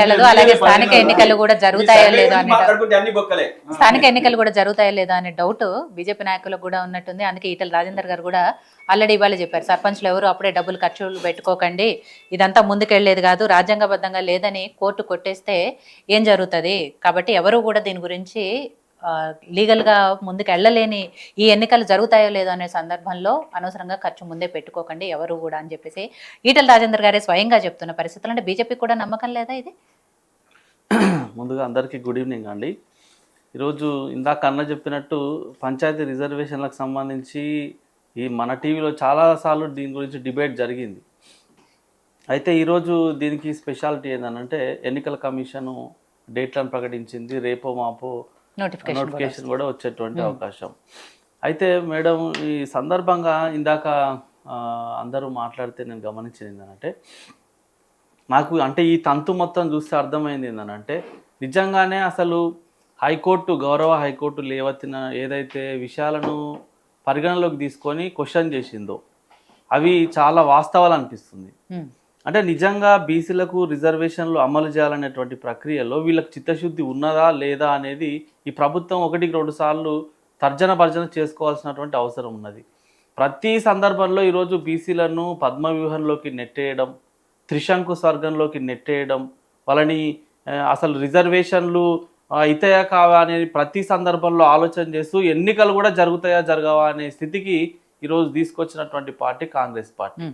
ఎన్నికలు అలాగే స్థానిక ఎన్నికలు కూడా జరుగుతాయో లేదో అనే స్థానిక ఎన్నికలు కూడా జరుగుతాయో లేదో అనే డౌట్ బీజేపీ నాయకులకు కూడా ఉన్నట్టుంది. అందుకే ఈటెల రాజేందర్ గారు కూడా ఆల్రెడీ ఇవాళ చెప్పారు, సర్పంచ్లు ఎవరు అప్పుడే డబ్బులు ఖర్చులు పెట్టుకోకండి, ఇదంతా ముందుకెళ్లేది కాదు, రాజ్యాంగబద్ధంగా లేదని కోర్టు కొట్టేస్తే ఏం జరుగుతుంది, కాబట్టి ఎవరు కూడా దీని గురించి లీగల్గా ముందుకు వెళ్ళలేని ఈ ఎన్నికలు జరుగుతాయో లేదో అనే సందర్భంలో అనవసరంగా ఖర్చు ముందే పెట్టుకోకండి ఎవరు కూడా అని చెప్పేసి ఈటెల రాజేందర్ గారే స్వయంగా చెప్తున్న పరిస్థితులు. అంటే బీజేపీ కూడా నమ్మకం లేదా ఇది? ముందుగా అందరికీ గుడ్ ఈవినింగ్ అండి. ఈరోజు ఇందాక అన్న చెప్పినట్టు పంచాయతీ రిజర్వేషన్లకు సంబంధించి ఈ మన టీవీలో చాలాసార్లు దీని గురించి డిబేట్ జరిగింది. అయితే ఈరోజు దీనికి స్పెషాలిటీ ఏంటంటే ఎన్నికల కమిషను డేట్లను ప్రకటించింది, రేపో మాపో నోటిఫికేషన్ కూడా వచ్చేటువంటి అవకాశం. అయితే మేడం ఈ సందర్భంగా ఇందాక అందరూ మాట్లాడితే నేను గమనించింది ఏంటంటే, నాకు అంటే ఈ తంతు మొత్తం చూస్తే అర్థమైంది ఏంటంటే, నిజంగానే అసలు గౌరవ హైకోర్టు లేవెత్తిన ఏదైతే విషయాలను పరిగణలోకి తీసుకొని క్వశ్చన్ చేసిందో అవి చాలా వాస్తవాలు అనిపిస్తుంది. అంటే నిజంగా బీసీలకు రిజర్వేషన్లు అమలు చేయాలనేటువంటి ప్రక్రియలో వీళ్ళకి చిత్తశుద్ధి ఉన్నదా లేదా అనేది ఈ ప్రభుత్వం 1-2 సార్లు తర్జన భర్జన చేసుకోవాల్సినటువంటి అవసరం ఉన్నది. ప్రతి సందర్భంలో ఈరోజు బీసీలను పద్మవ్యూహంలోకి నెట్టేయడం, త్రిశంకు స్వర్గంలోకి నెట్టేయడం, వాళ్ళని అసలు రిజర్వేషన్లు అవుతాయా కావా అనేది ప్రతి సందర్భంలో ఆలోచన చేస్తూ ఎన్నికలు కూడా జరుగుతాయా జరగవా అనే స్థితికి ఈరోజు తీసుకొచ్చినటువంటి పార్టీ కాంగ్రెస్ పార్టీ.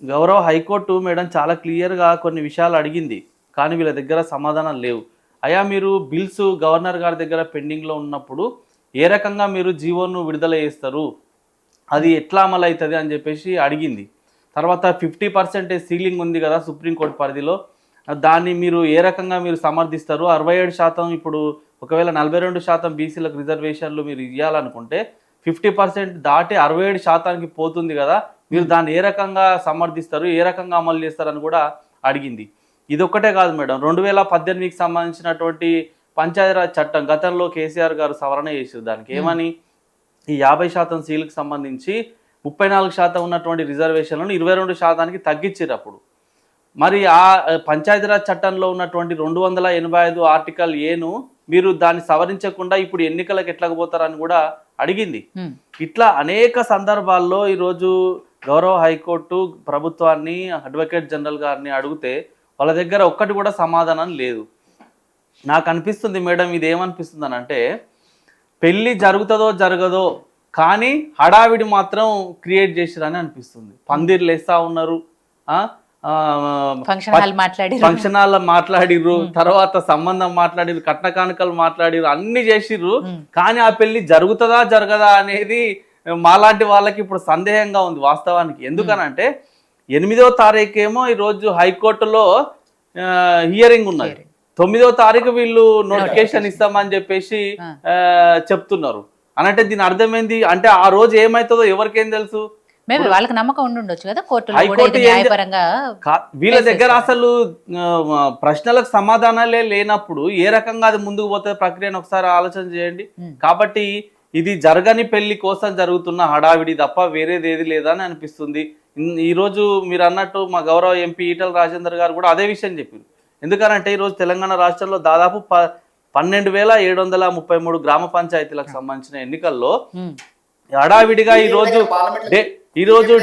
గౌరవ హైకోర్టు మేడం చాలా క్లియర్గా కొన్ని విషయాలు అడిగింది, కానీ వీళ్ళ దగ్గర సమాధానం లేవు. అయ్యా మీరు బిల్స్ గవర్నర్ గారి దగ్గర పెండింగ్లో ఉన్నప్పుడు ఏ రకంగా మీరు జీవోను విడుదల చేస్తారు, అది ఎట్లా అమలు అవుతుంది అని చెప్పేసి అడిగింది. తర్వాత 50% సీలింగ్ ఉంది కదా సుప్రీంకోర్టు పరిధిలో, దాన్ని మీరు ఏ రకంగా మీరు సమర్థిస్తారు, 67% ఇప్పుడు ఒకవేళ 42% బీసీలకు రిజర్వేషన్లు మీరు ఇవ్వాలనుకుంటే 50% దాటి 67%కి పోతుంది కదా, మీరు దాన్ని ఏ రకంగా సమర్థిస్తారు, ఏ రకంగా అమలు చేస్తారని కూడా అడిగింది. ఇదొక్కటే కాదు మేడం, 2018కి సంబంధించినటువంటి పంచాయతీరాజ్ చట్టం గతంలో కేసీఆర్ గారు సవరణ చేసారు. దానికి ఏమని ఈ 50% సీల్కి సంబంధించి 34% ఉన్నటువంటి రిజర్వేషన్లను 22%కి తగ్గించారు అప్పుడు. మరి ఆ పంచాయతీరాజ్ చట్టంలో ఉన్నటువంటి 285 ఆర్టికల్ ఏను మీరు దాన్ని సవరించకుండా ఇప్పుడు ఎన్నికలకు ఎట్లకపోతారని కూడా అడిగింది. ఇట్లా అనేక సందర్భాల్లో ఈరోజు గౌరవ హైకోర్టు ప్రభుత్వాన్ని, అడ్వకేట్ జనరల్ గారిని అడిగితే వాళ్ళ దగ్గర ఒక్కటి కూడా సమాధానం లేదు. నాకు అనిపిస్తుంది మేడం, ఇది ఏమనిపిస్తుంది అని అంటే, పెళ్ళి జరుగుతుందో జరగదో కానీ హడావిడి మాత్రం క్రియేట్ చేసిరని అనిపిస్తుంది. పందిర్లు వేస్తా ఉన్నారు, ఫంక్షన్ హాల్ మాట్లాడిర్రు, తర్వాత సంబంధం మాట్లాడిర్రు, కట్న కానుకలు మాట్లాడిర్రు, అన్ని చేసిర్రు, కానీ ఆ పెళ్లి జరుగుతుందా జరగదా అనేది మాలాంటి వాళ్ళకి ఇప్పుడు సందేహంగా ఉంది వాస్తవానికి. ఎందుకనంటే 8వ తారీఖు ఈరోజు హైకోర్టులో హియరింగ్ ఉన్నది, 9వ తారీఖు వీళ్ళు నోటిఫికేషన్ ఇస్తామని చెప్పేసి చెప్తున్నారు. అనంటే దీని అర్థమైంది అంటే ఆ రోజు ఏమైతుందో ఎవరికేం తెలుసు. వాళ్ళకి నమ్మకం ఉండుండొచ్చు కదా కోర్టులో. వీళ్ళ దగ్గర అసలు ప్రశ్నలకు సమాధానాలే లేనప్పుడు ఏ రకంగా అది ముందుకు పోతే ప్రక్రియను ఒకసారి ఆలోచన చేయండి. కాబట్టి ఇది జరగని పెళ్లి కోసం జరుగుతున్న హడావిడి తప్ప వేరేది ఏది లేదని అనిపిస్తుంది. ఈరోజు మీరు అన్నట్టు మా గౌరవ ఎంపీ ఈటెల రాజేందర్ గారు కూడా అదే విషయం చెప్పారు. ఎందుకనంటే ఈరోజు తెలంగాణ రాష్ట్రంలో దాదాపు 12,733 గ్రామ పంచాయతీలకు సంబంధించిన ఎన్నికల్లో హడావిడిగా ఈరోజు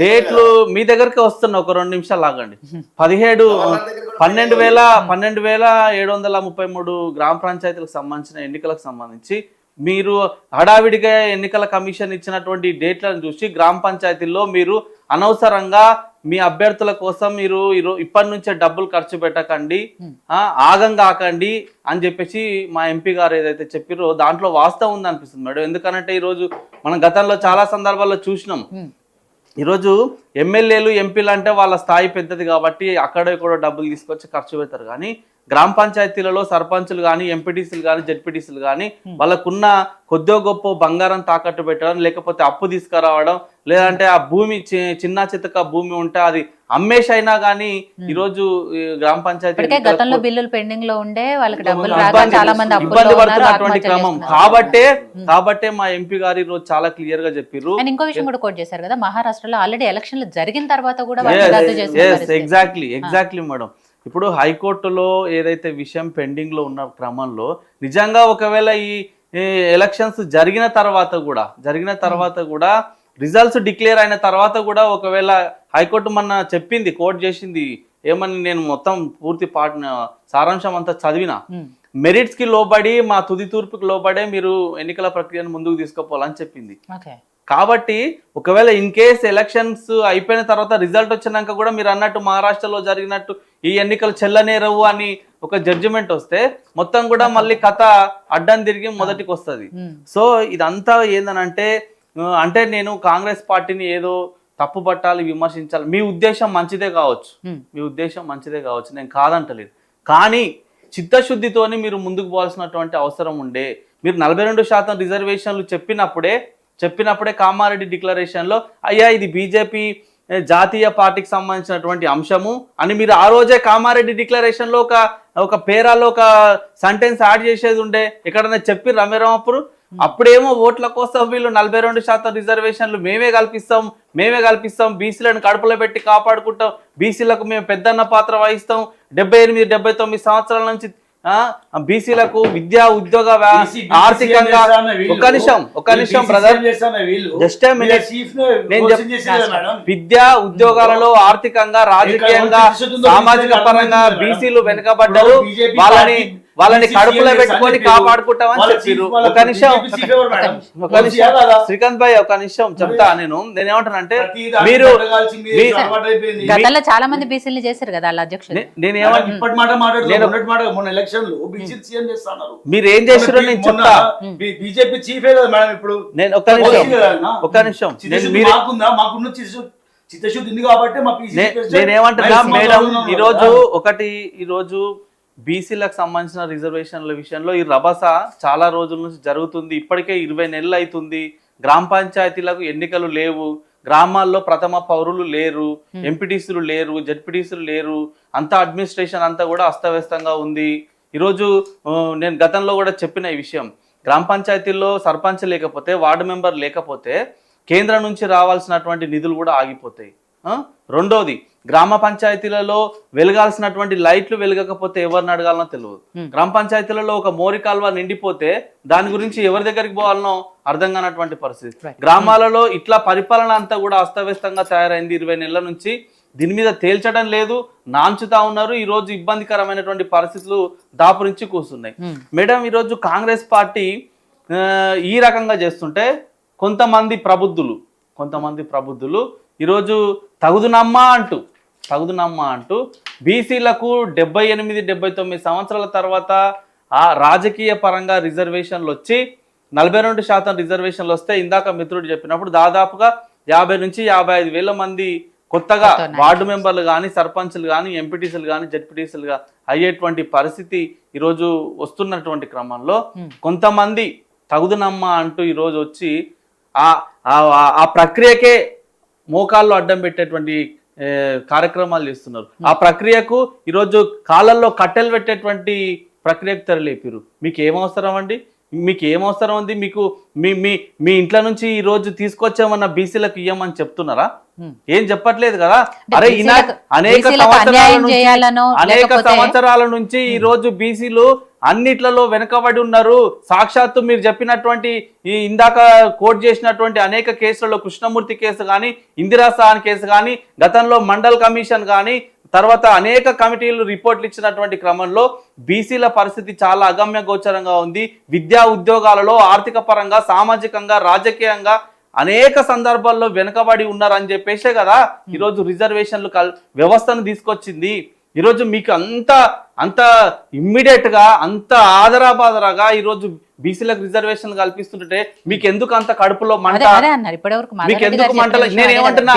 డేట్లు మీ దగ్గరికి వస్తున్న ఒక 2 నిమిషాలు ఆగండి. 12,733 గ్రామ పంచాయతీలకు సంబంధించిన ఎన్నికలకు సంబంధించి మీరు హడావిడిగా ఎన్నికల కమిషన్ ఇచ్చినటువంటి డేట్లను చూసి గ్రామ పంచాయతీల్లో మీరు అనవసరంగా మీ అభ్యర్థుల కోసం మీరు ఇప్పటి నుంచే డబ్బులు ఖర్చు పెట్టకండి, ఆగం కాకండి అని చెప్పేసి మా ఎంపీ గారు ఏదైతే చెప్పారో దాంట్లో వాస్తవం ఉంది అనిపిస్తుంది మేడం. ఎందుకనంటే ఈరోజు మనం గతంలో చాలా సందర్భాల్లో చూసినాం, ఈరోజు ఎమ్మెల్యేలు ఎంపీలు అంటే వాళ్ళ స్థాయి పెద్దది కాబట్టి అక్కడ కూడా డబ్బులు తీసుకొచ్చి ఖర్చు పెడతారు. కానీ గ్రామ పంచాయతీలలో సర్పంచులు కానీ, ఎంపీటీసీలు కానీ, జెడ్పీటీసీలు కానీ వాళ్ళకున్న కొద్దో గొప్ప బంగారం తాకట్టు పెట్టడం, లేకపోతే అప్పు తీసుకురావడం, లేదంటే ఆ భూమి చిన్న చితక భూమి ఉంటే అది అమ్మేషైనా కానీ ఈరోజు గ్రామ పంచాయతీ గతంలో బిల్లులు పెండింగ్ లో ఉండే వాళ్ళకి డబ్బులు చాలా మంది ఇబ్బంది పడుతున్నటువంటి క్రమం కాబట్టే మా ఎంపీ గారు ఈరోజు చాలా క్లియర్ గా చెప్పారు. ఇంకో విషయం కూడా కోట్ చేశారు కదా, మహారాష్ట్రలో ఆల్రెడీ ఎలక్షన్లు జరిగిన తర్వాత కూడా ఎగ్జాక్ట్లీ మేడం. ఇప్పుడు హైకోర్టులో ఏదైతే విషయం పెండింగ్ లో ఉన్న క్రమంలో నిజంగా ఒకవేళ ఈ ఎలక్షన్స్ జరిగిన తర్వాత కూడా రిజల్ట్స్ డిక్లేర్ అయిన తర్వాత కూడా ఒకవేళ హైకోర్టు మొన్న చెప్పింది, కోర్టు చేసింది ఏమని, నేను మొత్తం పూర్తి సారాంశం అంతా చదివిన, మెరిట్స్ కి లోబడి మా తుది తూర్పుకి లోబడే మీరు ఎన్నికల ప్రక్రియను ముందుకు తీసుకుపోవాలని చెప్పింది. కాబట్టి ఒకవేళ ఇన్ కేస్ ఎలక్షన్స్ అయిపోయిన తర్వాత రిజల్ట్ వచ్చినాక కూడా మీరు అన్నట్టు మహారాష్ట్రలో జరిగినట్టు ఈ ఎన్నికలు చెల్లనేరవు అని ఒక జడ్జిమెంట్ వస్తే మొత్తం కూడా మళ్ళీ కథ అడ్డం తిరిగి మొదటికి వస్తుంది. సో ఇదంతా ఏందనంటే అంటే నేను కాంగ్రెస్ పార్టీని ఏదో తప్పు పట్టాలి, విమర్శించాలి, మీ ఉద్దేశం మంచిదే కావచ్చు, నేను కాదంటలేదు. కానీ చిత్తశుద్ధితోని మీరు ముందుకు పోవాల్సినటువంటి అవసరం ఉండే. మీరు 42% రిజర్వేషన్లు చెప్పినప్పుడే కామారెడ్డి డిక్లరేషన్లో అయ్యా ఇది బీజేపీ జాతీయ పార్టీకి సంబంధించినటువంటి అంశము అని మీరు ఆ రోజే కామారెడ్డి డిక్లరేషన్లో ఒక పేరాలో ఒక సెంటెన్స్ యాడ్ చేసేది ఉండే. ఎక్కడన్నా చెప్పి రమేరామప్పుడు అప్పుడేమో ఓట్ల కోసం వీళ్ళు 42% రిజర్వేషన్లు మేమే కల్పిస్తాం, బీసీలను కడుపులో పెట్టి కాపాడుకుంటాం, బీసీలకు మేము పెద్దన్న పాత్ర వహిస్తాం, 78-79 సంవత్సరాల నుంచి బీసీలకు విద్యా ఉద్యోగ ఆర్థికంగా ఒక నిమిషం బ్రదర్, జస్ట్ విద్యా ఉద్యోగాలలో ఆర్థికంగా రాజకీయంగా సామాజిక పరంగా బీసీలు వెనుకబడ్డారు, వాళ్ళని కడుపులో పెట్టుకొని కాపాడుకుంటామని చెప్పారు. ఒక నిమిషం శ్రీకాంత్ భాయ్, ఒక నిమిషం చెప్తా. నేనేమంటానంటే మీరు గతంలో చాలా మంది బీసీలు చేశారు కదా అలా అధ్యక్షుడు, మీరు ఏం చేశారో నేను చెప్తా. బీజేపీ చీఫే కదా మేడం ఇప్పుడు. నేను ఒక నిమిషం చిత్తశుద్ధి ఉంది కాబట్టి నేనేమంటున్నా మేడం, ఈరోజు బీసీలకు సంబంధించిన రిజర్వేషన్ల విషయంలో ఈ రభస చాలా రోజుల నుంచి జరుగుతుంది. ఇప్పటికే 20 నెలలు అవుతుంది. గ్రామ పంచాయతీలకు ఎన్నికలు లేవు, గ్రామాల్లో ప్రథమ పౌరులు లేరు, ఎంపీటీసీలు లేరు, జెడ్పీటీసీలు లేరు, అంతా అడ్మినిస్ట్రేషన్ అంతా కూడా అస్తవ్యస్తంగా ఉంది. ఈరోజు నేను గతంలో కూడా చెప్పిన ఈ విషయం, గ్రామ పంచాయతీల్లో సర్పంచ్ లేకపోతే, వార్డు మెంబర్ లేకపోతే కేంద్రం నుంచి రావాల్సినటువంటి నిధులు కూడా ఆగిపోతాయి. రెండోది, గ్రామ పంచాయతీలలో వెలగాల్సినటువంటి లైట్లు వెలగకపోతే ఎవరిని అడగాలనో తెలియదు. గ్రామ పంచాయతీలలో ఒక మోరి కాల్వ నిండిపోతే దాని గురించి ఎవరి దగ్గరికి పోవాలనో అర్థం కానటువంటి పరిస్థితి. గ్రామాలలో ఇట్లా పరిపాలన అంతా కూడా అస్తవ్యస్తంగా తయారైంది 20 నెలల నుంచి. దీని మీద తేల్చడం లేదు, నాంచుతా ఉన్నారు. ఈ రోజు ఇబ్బందికరమైనటువంటి పరిస్థితులు దాపురించి కూర్చున్నాయి. మేడం, ఈరోజు కాంగ్రెస్ పార్టీ ఈ రకంగా చేస్తుంటే కొంతమంది ప్రబుద్ధులు ఈరోజు తగుదునమ్మా అంటూ బీసీలకు 78-79 సంవత్సరాల తర్వాత ఆ రాజకీయ పరంగా రిజర్వేషన్లు వచ్చి 42% రిజర్వేషన్లు వస్తే ఇందాక మిత్రుడు చెప్పినప్పుడు దాదాపుగా 50 నుంచి 55 వేల మంది కొత్తగా వార్డు మెంబర్లు కానీ, సర్పంచ్లు కానీ, ఎంపీటీసీలు కానీ, జెడ్పీటీసీలు అయ్యేటువంటి పరిస్థితి ఈరోజు వస్తున్నటువంటి క్రమంలో కొంతమంది తగుదునమ్మా అంటూ ఈరోజు వచ్చి ఆ ప్రక్రియకే మోకాల్లో అడ్డం పెట్టేటువంటి కార్యక్రమాలు చేస్తున్నారు. ఆ ప్రక్రియకు ఈరోజు కాళ్ళల్లో కట్టెలు పెట్టేటువంటి ప్రక్రియకు తెరలేపారు. మీకు ఏమవసరం ఉంది? మీకు మీ ఇంట్లో నుంచి ఈ రోజు తీసుకొచ్చామన్న బీసీలకు ఇయ్యమని చెప్తున్నారా? ఏం చెప్పట్లేదు కదా. అరే అనేక సంవత్సరాల నుంచి ఈ రోజు బీసీలు అన్నిట్లలో వెనుకబడి ఉన్నారు. సాక్షాత్తు మీరు చెప్పినటువంటి ఈ ఇందాక కోట్ చేసినటువంటి అనేక కేసులలో, కృష్ణమూర్తి కేసు కానీ, ఇందిరా సహాన్ కేసు కానీ, గతంలో మండల్ కమిషన్ కానీ, తర్వాత అనేక కమిటీలు రిపోర్ట్లు ఇచ్చినటువంటి క్రమంలో బీసీల పరిస్థితి చాలా అగమ్య గోచరంగా ఉంది. విద్యా ఉద్యోగాలలో ఆర్థిక పరంగా, సామాజికంగా, రాజకీయంగా అనేక సందర్భాల్లో వెనుకబడి ఉన్నారని చెప్పేసే కదా ఈరోజు రిజర్వేషన్లు వ్యవస్థను తీసుకొచ్చింది. ఈరోజు మీకు అంత ఇమ్మీడియట్ గా, అంత ఆదరాబాదరాగా ఈరోజు బీసీలకు రిజర్వేషన్ కల్పిస్తుంటే మీకు ఎందుకు అంత కడుపులో మంట? మీకు ఎందుకు మంటలు? నేనేమంటున్నా,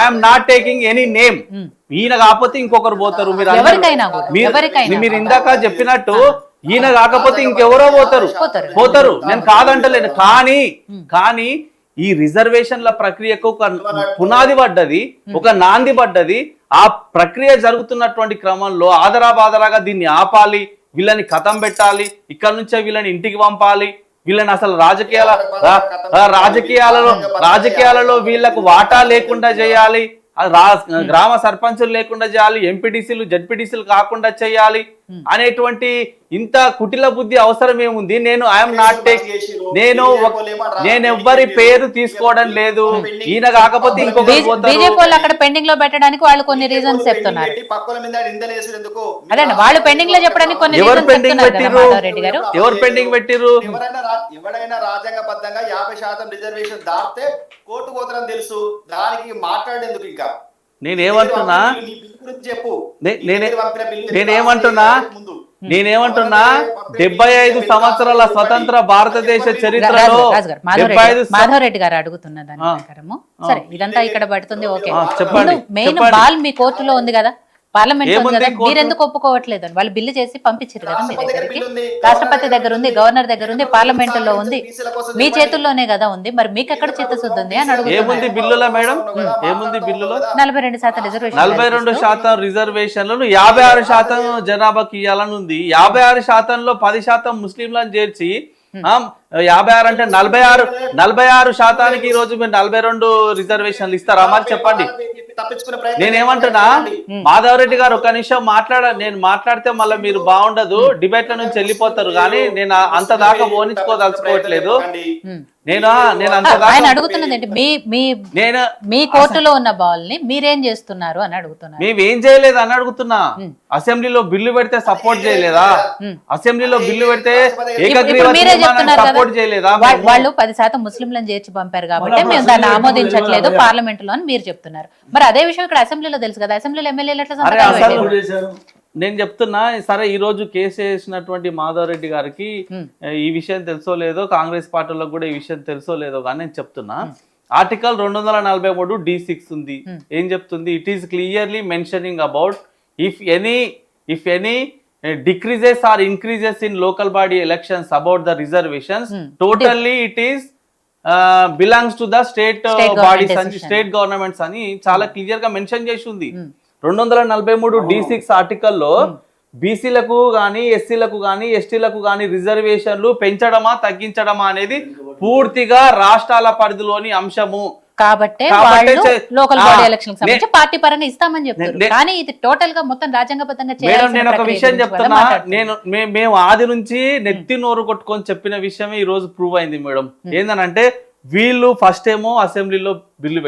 I'm not taking any name. ఈయన కాకపోతే ఇంకొకరు పోతారు. మీరు ఇందాక చెప్పినట్టు ఈయన కాకపోతే ఇంకెవరో పోతారు. నేను కాదంటలేను. కానీ ఈ రిజర్వేషన్ల ప్రక్రియకు ఒక పునాది పడ్డది, ఒక నాంది పడ్డది. ఆ ప్రక్రియ జరుగుతున్నటువంటి క్రమంలో ఆదరాబాదరాగా దీన్ని ఆపాలి, వీళ్ళని కథం పెట్టాలి, ఇక్కడ నుంచే వీళ్ళని ఇంటికి పంపాలి వీళ్ళని అసలు రాజకీయాలలో వీళ్ళకు వాటా లేకుండా చేయాలి, గ్రామ సర్పంచులు లేకుండా చేయాలి, ఎంపీటీసీలు జడ్పీటీసీలు కాకుండా చేయాలి అనేటువంటి ఇంత కుటిల బుద్ధి అవసరం ఏముంది? నేను ఐఎమ్ నాట్ నేను ఎవ్వరి పేరు తీసుకోవడం లేదు, ఈయన కాకపోతే ఇంకొకరు బీజేపీ వాళ్ళు అక్కడ పెండింగ్ లో పెట్టడానికి వాళ్ళు కొన్ని రీజన్స్ చెప్తున్నారు. అదే వాళ్ళు పెండింగ్ లో చెప్పడానికి కొన్ని ఎవరు పెండింగ్ పెట్టిరు? ఎవరు పెండింగ్ పెట్టిరు? ఎవరైనా రాజ్యాంగబద్ధంగా 50% రిజర్వేషన్ దాటితే కోర్టు పోతారని తెలుసు, దానికి మాట్లాడేందుకు ఇంకా నేనేమంటున్నా చెప్పు. నేనేమంటున్నా 75 సంవత్సరాల స్వతంత్ర భారతదేశ చరిత్రలో మాధవరెడ్డి గారు అడుగుతున్న దాని ప్రకారము సరే ఇదంతా ఇక్కడ పడుతుంది. ఓకే, చెప్పండి. మెయిన్ బాల్ మీ కోర్టులో ఉంది కదా, పార్లమెంట్ ఉంది కదా, మీరెందుకు ఒప్పుకోవట్లేదు అని వాళ్ళు బిల్లు చేసి పంపించారు కదా మీ దగ్గరికి. రాష్ట్రపతి దగ్గర ఉంది, గవర్నర్ దగ్గర ఉంది, పార్లమెంట్ లో ఉంది, మీ చేతుల్లోనే కదా ఉంది, మరి మీకు ఎక్కడ చిత్తశుద్ధి ఉంది అని అడుగుతున్నారు. ఏముంది బిల్లులో మేడం? ఏముంది బిల్లులో? 42% రిజర్వేషన్, 42% రిజర్వేషన్లను 56% జనాభాకి ఇవ్వాలని ఉంది. 56%లో 10% ముస్లింలను చేర్చి 56 అంటే 46% ఈ రోజు మీరు 42 రిజర్వేషన్లు ఇస్తారా? మరి చెప్పండి. నేనేమంటున్నా, మాధవరెడ్డి గారు ఒక నిమిషం నేను మాట్లాడితే మళ్ళీ మీరు బాగుండదు, డిబేట్ల నుంచి వెళ్ళిపోతారు, కానీ నేను అంత దాకా పోనించుకోదలుచుకోవట్లేదు. ఆయన అడుగుతున్నది మీ కోర్టులో ఉన్న బాల్ ని మీరేం చేస్తున్నారు అని అడుగుతున్నారు. మేమేం చేయలేదు అని అడుగుతున్నా. అసెంబ్లీలో బిల్లు పెడితే సపోర్ట్ చేయలేదా? అసెంబ్లీలో బిల్లు పెడితే సపోర్ట్ చేయలేదా? వాళ్ళు 10% ముస్లింలను చేర్చి పంపారు కాబట్టి మేము దాన్ని ఆమోదించట్లేదు పార్లమెంట్ లో అని మీరు చెప్తున్నారు. మరి అదే విషయం ఇక్కడ అసెంబ్లీలో తెలుసు కదా, అసెంబ్లీలో ఎమ్మెల్యేలు ఎట్లా సంతకాలు పెట్టారు? నేను చెప్తున్నా సరే, ఈ రోజు కేసు వేసినటువంటి మాధవరెడ్డి గారికి ఈ విషయం తెలుసో లేదో, కాంగ్రెస్ పార్టీలకు కూడా ఈ విషయం తెలుసో లేదో, కానీ నేను చెప్తున్నా ఆర్టికల్ 243 D6 ఉంది. ఏం చెప్తుంది? It is clearly mentioning about if any decreases or increases in local body elections about the reservations, totally it is belongs to the state bodies and state governments అని చాలా క్లియర్ గా mention చేసి ఉంది. 243 D6 ఆర్టికల్లో బీసీలకు గానీ, ఎస్సీలకు గానీ, ఎస్టీలకు గానీ రిజర్వేషన్లు పెంచడమా తగ్గించడమా అనేది పూర్తిగా రాష్ట్రాల పరిధిలోని అంశము. కాబట్టి లోకల్ బాడీ ఎలక్షన్ సంబంధించి పార్టీ పరంగా ఇస్తామని చెప్తారు, కానీ ఇది టోటల్ గా మొత్తం రాజ్యాంగబద్ధంగా చేయాలి. నేను ఒక విషయం చెప్తున్నా, మేము ఆది నుంచి నెత్తి నోరు కొట్టుకొని చెప్పిన విషయమే ఈ రోజు ప్రూవ్ అయింది మేడం. ఏందనంటే వీళ్ళు ఫస్ట్ ఏమో అసెంబ్లీలో బిల్లు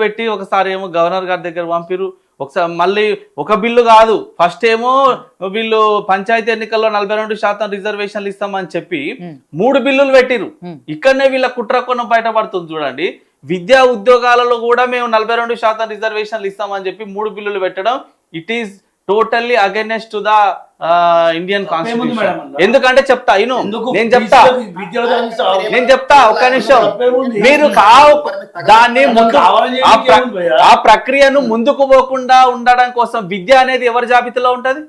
పెట్టి ఒకసారి ఏమో గవర్నర్ గారి దగ్గర పంపిరు, ఒకసారి మళ్ళీ ఒక బిల్లు కాదు, ఫస్ట్ ఏమో వీళ్ళు పంచాయతీ ఎన్నికల్లో 42% రిజర్వేషన్లు ఇస్తామని చెప్పి 3 బిల్లులు పెట్టిరు. ఇక్కడనే వీళ్ళ కుట్రకోణం బయటపడుతుంది చూడండి. విద్యా ఉద్యోగాలలో కూడా మేము 42% రిజర్వేషన్లు ఇస్తామని చెప్పి 3 బిల్లులు పెట్టడం, it is totally against to the Indian constitution. ఎందుకంటే చెప్తా నేను చెప్తా ఒక్క నిమిషం. మీరు దాన్ని ఆ ప్రక్రియను ముందుకు పోకుండా ఉండడం కోసం విద్య అనేది ఎవరి జాబితాలో ఉంటది?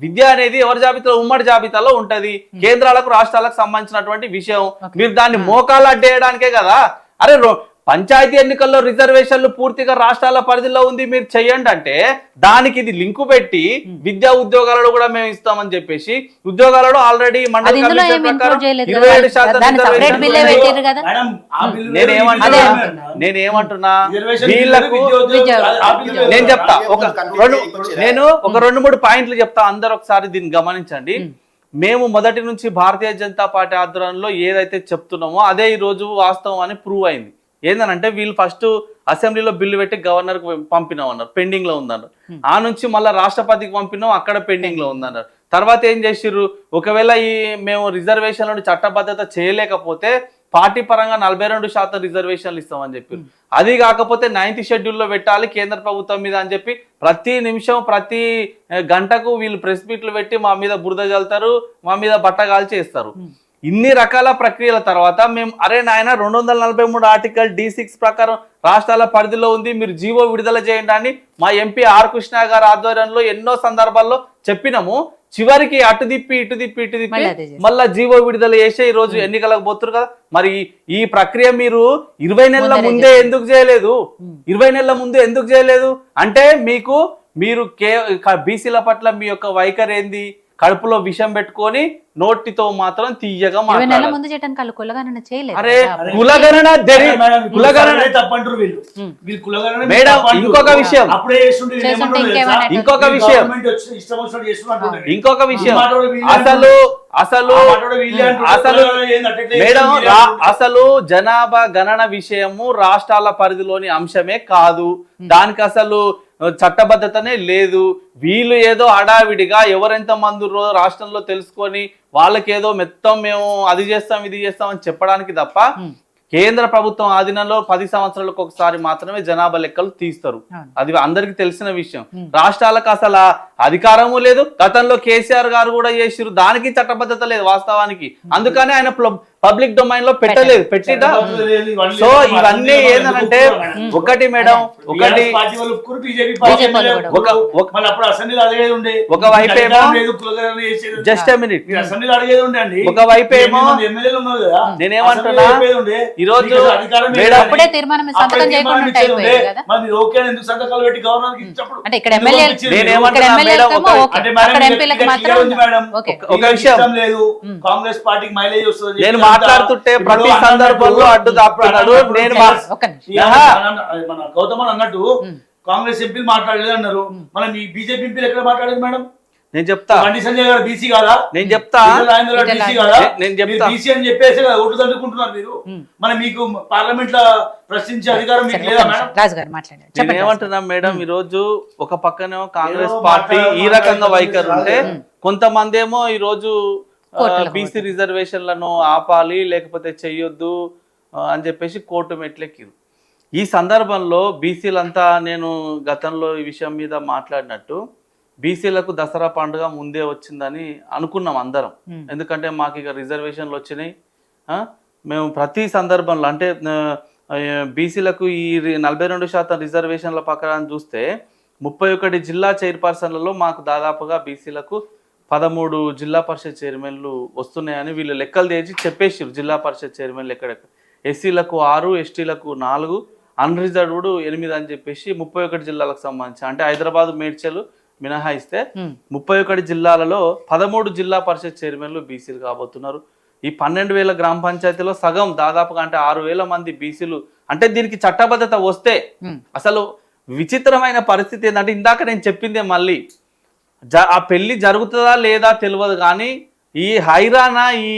విద్య అనేది ఎవరి జాబితాలో? ఉమ్మడి జాబితాలో ఉంటది. కేంద్రాలకు రాష్ట్రాలకు సంబంధించినటువంటి విషయం. మీరు దాన్ని మోకాలు అడ్డేయడానికే కదా. అరే పంచాయతీ ఎన్నికల్లో రిజర్వేషన్లు పూర్తిగా రాష్ట్రాల పరిధిలో ఉంది, మీరు చెయ్యండి అంటే దానికి ఇది లింకు పెట్టి విద్యా ఉద్యోగాలలో కూడా మేము ఇస్తామని చెప్పేసి, ఉద్యోగాలలో ఆల్రెడీ మండల కమిషన్ ప్రకారం 27% నేనేమంటున్నా వీళ్ళకు నేను చెప్తా నేను ఒక 2-3 పాయింట్లు చెప్తా, అందరు ఒకసారి దీన్ని గమనించండి. మేము మొదటి నుంచి భారతీయ జనతా పార్టీ ఆధ్వర్యంలో ఏదైతే చెప్తున్నామో అదే ఈ రోజు వాస్తవం అని ప్రూవ్ అయింది. ఏందనంటే వీళ్ళు ఫస్ట్ అసెంబ్లీలో బిల్లు పెట్టి గవర్నర్ కు పంపినాం అన్నారు, పెండింగ్ లో ఉందన్నారు. ఆ నుంచి మళ్ళీ రాష్ట్రపతికి పంపినాం, అక్కడ పెండింగ్ లో ఉందన్నారు. తర్వాత ఏం చేసిర్రు, ఒకవేళ మేము రిజర్వేషన్లను చట్టబద్ధత చేయలేకపోతే పార్టీ పరంగా 42% రిజర్వేషన్లు ఇస్తామని చెప్పి, అది కాకపోతే 9th షెడ్యూల్లో పెట్టాలి కేంద్ర ప్రభుత్వం మీద అని చెప్పి ప్రతి నిమిషం ప్రతి గంటకు వీళ్ళు ప్రెస్ మీట్లు పెట్టి మా మీద బురద జల్లుతారు, మా మీద బట్టగాలు చేస్తారు. ఇన్ని రకాల ప్రక్రియల తర్వాత మేము అరే నాయన 243 ఆర్టికల్ D6 ప్రకారం రాష్ట్రాల పరిధిలో ఉంది, మీరు జీవో విడుదల చేయండి అని మా ఎంపీ ఆర్ కృష్ణ గారి ఆధ్వర్యంలో ఎన్నో సందర్భాల్లో చెప్పినాము. చివరికి అటు తిప్పి మళ్ళా జీవో విడుదల చేసే ఈ రోజు ఎన్నికలకు పోతున్నారు కదా. మరి ఈ ప్రక్రియ మీరు 20 నెలల ముందే ఎందుకు చేయలేదు? 20 నెలల ముందు ఎందుకు చేయలేదు అంటే మీరు బీసీల పట్ల మీ యొక్క వైఖరి ఏంది? కడుపులో విషం పెట్టుకొని నోటితో మాత్రం తీయగా 20 నెలల మాట్లాడాలి. ముందు చేయడానికి వాళ్ళు కులగణన చేయలేదు అరే కదా. కులగణన కులగణన తప్పంటారు వీళ్ళు వీళ్ళు కులగణన మేడం తప్పంటారు. ఇంకొక విషయం అప్పుడే చేస్తుంటే వీళ్ళు చేస్తుంటే ఏమంటారు ఇంకేమైనా తెలుసా? ఇంకొక ఈ విషయం గవర్నమెంట్ వచ్చి ఇష్టం వచ్చినట్టు చేస్తున్నట్టు ఇంకొక విషయం మాట్లాడే వీళ్ళే అసలు అసలు ఆ మాట్లాడే వీళ్ళే అంటారు. అసలు కులగణన ఏంది అట్లే మేడం వీళ్ళే రా- అంటారు. అసలు జనాభా గణన విషయము రాష్ట్రాల పరిధిలోని అంశమే కాదు. దానికి అసలు చట్టబద్ధతనే లేదు. వీళ్ళు ఏదో హడావిడిగా ఎవరెంత మంది ఉన్నారో రాష్ట్రంలో తెలుసుకొని వాళ్ళకేదో మొత్తం మేము అది చేస్తాం ఇది చేస్తాం అని చెప్పడానికి తప్ప కేంద్ర ప్రభుత్వం ఆధీనంలో 10 సంవత్సరాలకు ఒకసారి మాత్రమే జనాభా లెక్కలు తీస్తారు. అది అందరికి తెలిసిన విషయం. రాష్ట్రాలకు అసలు ఆ అధికారము లేదు. గతంలో కేసీఆర్ గారు కూడా చేసిరు, దానికి చట్టబద్ధత లేదు వాస్తవానికి. అందుకని ఆయన పబ్లిక్ డొమైన్ లో పెట్టలేదు. పెట్టిట సో ఇవన్నీ ఏంటంటే ఒకటి మేడం ఒకటి పార్టీ వాళ్ళు ఒప్పుకోరు, బీజేపీ బీజేపీ పార్టీ వాళ్ళు వాళ్ళు కూడా. ఒప్పుకోరు. మళ్ళీ అప్పుడు అసెంబ్లీలో అడిగేది ఉండే ఒకవైపు ఏమో లేదు, కులగణన చేసేది ఉండే. జస్ట్ మినిట్ మీరు అసెంబ్లీలో అడిగేది ఉండే అండి. ఒకవైపు ఏమో ఎమ్మెల్యేలు ఉన్నారు కదా, నేనేమంటున్నా, అసెంబ్లీలో చెప్పేది ఉండే. ఈరోజు మీకు అసలు అధికారం లేదు మేడం కానీ అప్పుడే తీర్మానం మీద సంతకం అప్పుడే చేయకుండా తీర్మానం ఉంటే ఇచ్చేది అయిపోయేది ఉండే. కదా. మరి మీరు ఓకే అని ఎందుకు సంతకాలు పెట్టి గవర్నర్ కి ఇచ్చినప్పుడు అంటే ఇక్కడ ఎమ్మెల్యే నేనేమంటున్నా మేడం ఎమ్మెల్యేలకేమో ఒక- ఓకే, అంటే మేడం అక్కడ మీకు ఎంపీలకు ఇక్కడ మాత్రం క్లియర్ ఉంది మేడం. ఓకే. ఒక విషయం. ఇష్టం లేదు కాంగ్రెస్ పార్టీకి మైలేజ్ వస్తుంది. నేను మాట్లాడుతుంటే ప్రతి సందర్భంలో అడ్డు తప్పుతున్నాడు. నేను ఒక్క నిమిషం. మన గౌతమ్ అని అన్నట్టు కాంగ్రెస్ ఎంపీలు మాట్లాడలేదు అన్నారు. మనం ఈ బీజేపీ ఎంపీలు ఎక్కడ మాట్లాడేది మేడం? నేను చెప్తా బండి సంజయ్ గారు బీసీ కాదా? నేను చెప్తా ఈటెల రాజేందర్ గారు బీసీ కాదా? నేను చెప్తా. మీరు బీసీ అని చెప్పేసి కదా ఓట్లు దండుకుంటున్నారు మీరు. మరి మీకు పార్లమెంట్ లో ప్రశ్నించే అధికారం మీకు సరే, లేదా ఒక్క మేడం? నిమిషం. రాజు గారు మాట్లాడారు నేను చెప్పండి. ఏమంటున్నా మేడం, ఈ రోజు ఒక పక్కనేమో కాంగ్రెస్ ఏదో పార్టీ ఈ రకంగా మాట్లాడే వైఖరి ఉంటే కొంతమంది ఏమో ఈ రోజు కోర్టులకు బీసీ రిజర్వేషన్లను ఆపాలి లేకపోతే చెయ్యొద్దు అని చెప్పేసి కోర్టు మెట్లెక్కిరు. ఈ సందర్భంలో బీసీలంతా నేను గతంలో ఈ విషయం మీద మాట్లాడినట్టు బీసీలకు దసరా పండుగ ముందే వచ్చిందని అనుకున్నాం అందరం. ఎందుకంటే మాకు ఇక రిజర్వేషన్లు వచ్చినాయి. మేము ప్రతి సందర్భంలో అంటే బీసీలకు ఈ 42% రిజర్వేషన్ల ప్రకారం చూస్తే 31 జిల్లా చైర్పర్సన్లలో మాకు దాదాపుగా బీసీలకు 13 జిల్లా పరిషత్ చైర్మన్లు వస్తున్నాయని వీళ్ళు లెక్కలు తెచ్చి చెప్పేసారు. జిల్లా పరిషత్ చైర్మన్లు ఎక్కడెక్కడ ఎస్సీలకు 6, ఎస్టీలకు 4, అన్రిజర్వ్డ్ 8 అని చెప్పేసి 31 జిల్లాలకు సంబంధించి అంటే హైదరాబాద్ మేడ్చల్ మినహాయిస్తే 31 జిల్లాలలో 13 జిల్లా పరిషత్ చైర్మన్లు బీసీలు కాబోతున్నారు. ఈ 12,000 గ్రామ పంచాయతీలో సగం దాదాపుగా అంటే 6,000 మంది బీసీలు. అంటే దీనికి చట్టబద్ధత వస్తే అసలు విచిత్రమైన పరిస్థితి ఏంటంటే ఇందాక నేను చెప్పిందే మళ్ళీ ఆ పెళ్లి జరుగుతుందా లేదా తెలియదు కానీ ఈ హైరానా ఈ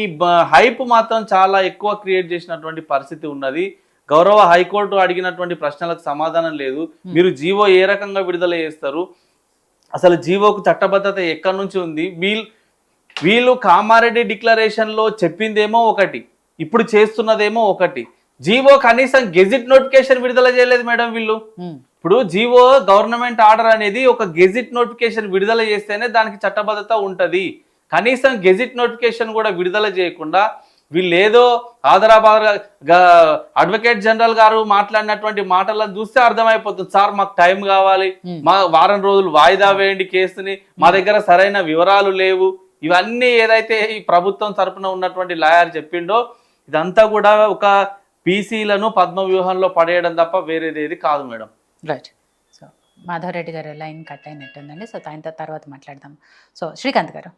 హైప్ మాత్రం చాలా ఎక్కువ క్రియేట్ చేసినటువంటి పరిస్థితి ఉన్నది. గౌరవ హైకోర్టు అడిగినటువంటి ప్రశ్నలకు సమాధానం లేదు. మీరు జీవో ఏ రకంగా విడుదల చేస్తారు, అసలు జీవోకు చట్టబద్ధత ఎక్కడి నుంచి ఉంది? వీళ్ళు కామారెడ్డి డిక్లరేషన్లో చెప్పిందేమో ఒకటి, ఇప్పుడు చేస్తున్నదేమో ఒకటి. జీవో కనీసం గెజిట్ నోటిఫికేషన్ విడుదల చేయలేదు మేడం వీళ్ళు. ఇప్పుడు జీవో గవర్నమెంట్ ఆర్డర్ అనేది ఒక గెజిట్ నోటిఫికేషన్ విడుదల చేస్తేనే దానికి చట్టబద్ధత ఉంటుంది. కనీసం గెజిట్ నోటిఫికేషన్ కూడా విడుదల చేయకుండా వీళ్ళు ఏదో ఆదరాబాద్గా అడ్వకేట్ జనరల్ గారు మాట్లాడినటువంటి మాటలను చూస్తే అర్థమైపోతుంది. సార్ మాకు టైం కావాలి, మా వారం రోజులు వాయిదా వేయండి కేసుని, మా దగ్గర సరైన వివరాలు లేవు. ఇవన్నీ ఏదైతే ఈ ప్రభుత్వం తరపున ఉన్నటువంటి లాయర్ చెప్పిండో ఇదంతా కూడా ఒక బీసీలను పద్మ వ్యూహంలో పడేయడం తప్ప వేరేది ఏది కాదు మేడం. రైట్. సో మాధవరెడ్డి గారు లైన్ కట్ అయినట్టుందండి. సో ఆయన తర్వాత మాట్లాడదాం. సో శ్రీకాంత్ గారు